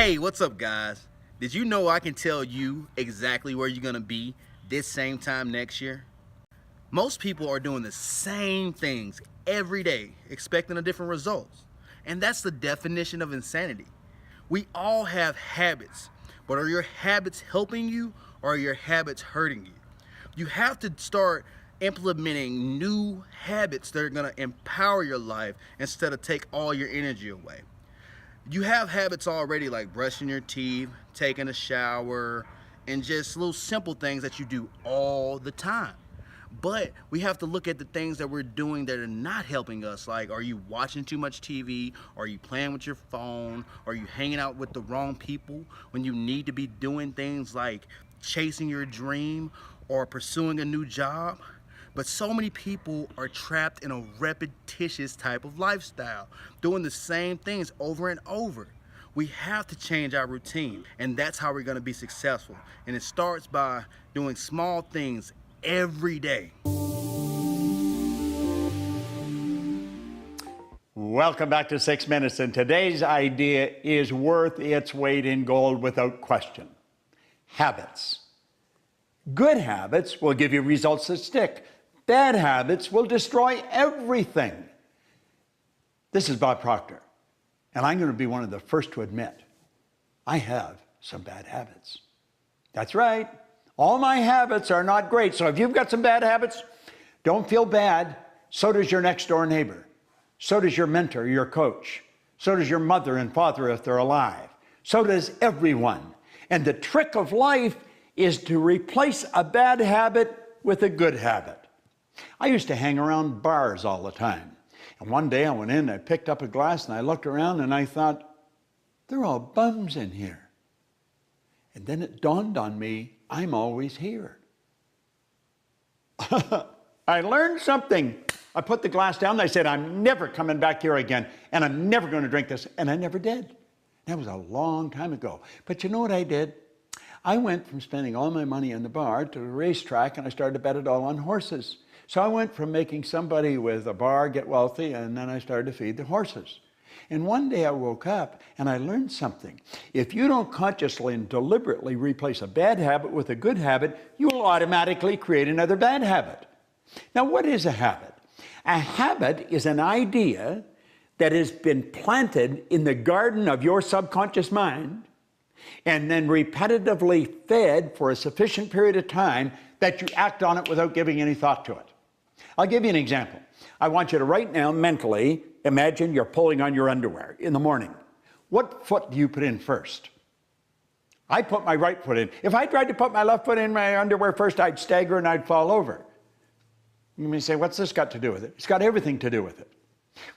Hey, what's up, guys? Did you know I can tell you exactly where you're gonna be this same time next year? Most people are doing the same things every day, expecting a different results. And that's the definition of insanity. We all have habits, but are your habits helping you or are your habits hurting you? You have to start implementing new habits that are gonna empower your life instead of take all your energy away. You have habits already like brushing your teeth, taking a shower, and just little simple things that you do all the time. But we have to look at the things that we're doing that are not helping us. Like, are you watching too much TV? Are you playing with your phone? Are you hanging out with the wrong people when you need to be doing things like chasing your dream or pursuing a new job? But so many people are trapped in a repetitious type of lifestyle, doing the same things over and over. We have to change our routine, and that's how we're going to be successful. And it starts by doing small things every day. Welcome back to 6 Minutes, and today's idea is worth its weight in gold without question. Habits. Good habits will give you results that stick. Bad habits will destroy everything. This is Bob Proctor, and I'm going to be one of the first to admit I have some bad habits. That's right. All my habits are not great. So if you've got some bad habits, don't feel bad. So does your next door neighbor. So does your mentor, your coach. So does your mother and father if they're alive. So does everyone. And the trick of life is to replace a bad habit with a good habit. I used to hang around bars all the time. And one day I went in, I picked up a glass, and I looked around, and I thought, they're all bums in here. And then it dawned on me, I'm always here. I learned something. I put the glass down, and I said, I'm never coming back here again, and I'm never going to drink this. And I never did. That was a long time ago. But you know what I did? I went from spending all my money in the bar to the racetrack, and I started to bet it all on horses. So I went from making somebody with a bar get wealthy, and then I started to feed the horses. And one day I woke up and I learned something. If you don't consciously and deliberately replace a bad habit with a good habit, you will automatically create another bad habit. Now, what is a habit? A habit is an idea that has been planted in the garden of your subconscious mind and then repetitively fed for a sufficient period of time that you act on it without giving any thought to it. I'll give you an example. I want you to right now mentally imagine you're pulling on your underwear in the morning. What foot do you put in first? I put my right foot in. If I tried to put my left foot in my underwear first, I'd stagger and I'd fall over. You may say, what's this got to do with it? It's got everything to do with it.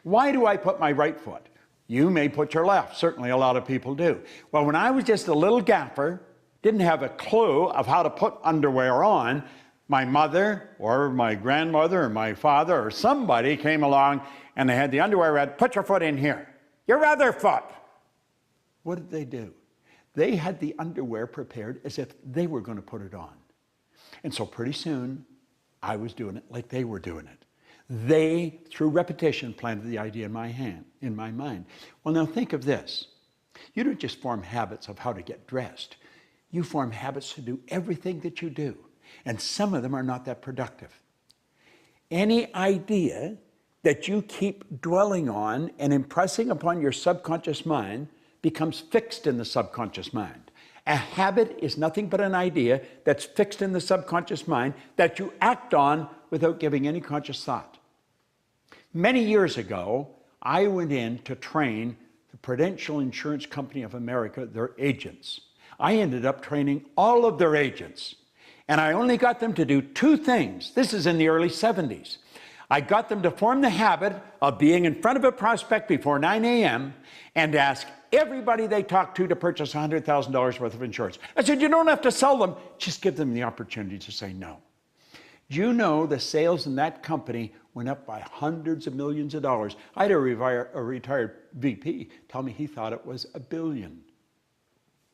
Why do I put my right foot? You may put your left. Certainly a lot of people do. Well, when I was just a little gaffer, didn't have a clue of how to put underwear on, my mother or my grandmother or my father or somebody came along and they had the underwear read, put your foot in here. Your other foot. What did they do? They had the underwear prepared as if they were going to put it on. And so pretty soon, I was doing it like they were doing it. They, through repetition, planted the idea in my mind. Well, now think of this. You don't just form habits of how to get dressed. You form habits to do everything that you do. And some of them are not that productive. Any idea that you keep dwelling on and impressing upon your subconscious mind becomes fixed in the subconscious mind. A habit is nothing but an idea that's fixed in the subconscious mind that you act on without giving any conscious thought. Many years ago, I went in to train the Prudential Insurance Company of America, their agents. I ended up training all of their agents. And I only got them to do two things. This is in the early 70s. I got them to form the habit of being in front of a prospect before 9 a.m. and ask everybody they talk to purchase $100,000 worth of insurance. I said, you don't have to sell them, just give them the opportunity to say no. Do you know the sales in that company went up by hundreds of millions of dollars? I had a retired VP tell me he thought it was $1 billion.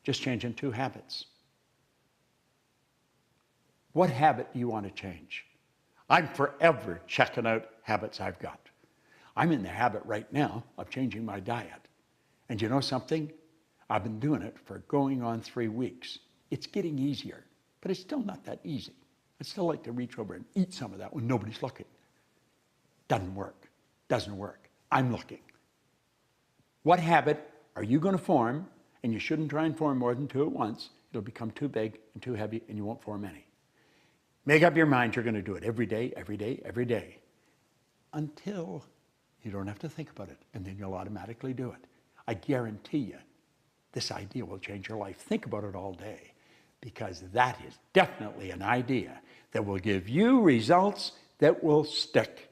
Just changing two habits. What habit do you want to change? I'm forever checking out habits I've got. I'm in the habit right now of changing my diet. And you know something? I've been doing it for going on 3 weeks. It's getting easier, but it's still not that easy. I'd still like to reach over and eat some of that when nobody's looking. Doesn't work. Doesn't work. I'm looking. What habit are you going to form? And you shouldn't try and form more than 2 at once. It'll become too big and too heavy, and you won't form any. Make up your mind you're going to do it every day, every day, every day, until you don't have to think about it, and then you'll automatically do it. I guarantee you, this idea will change your life. Think about it all day, because that is definitely an idea that will give you results that will stick.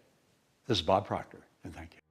This is Bob Proctor, and thank you.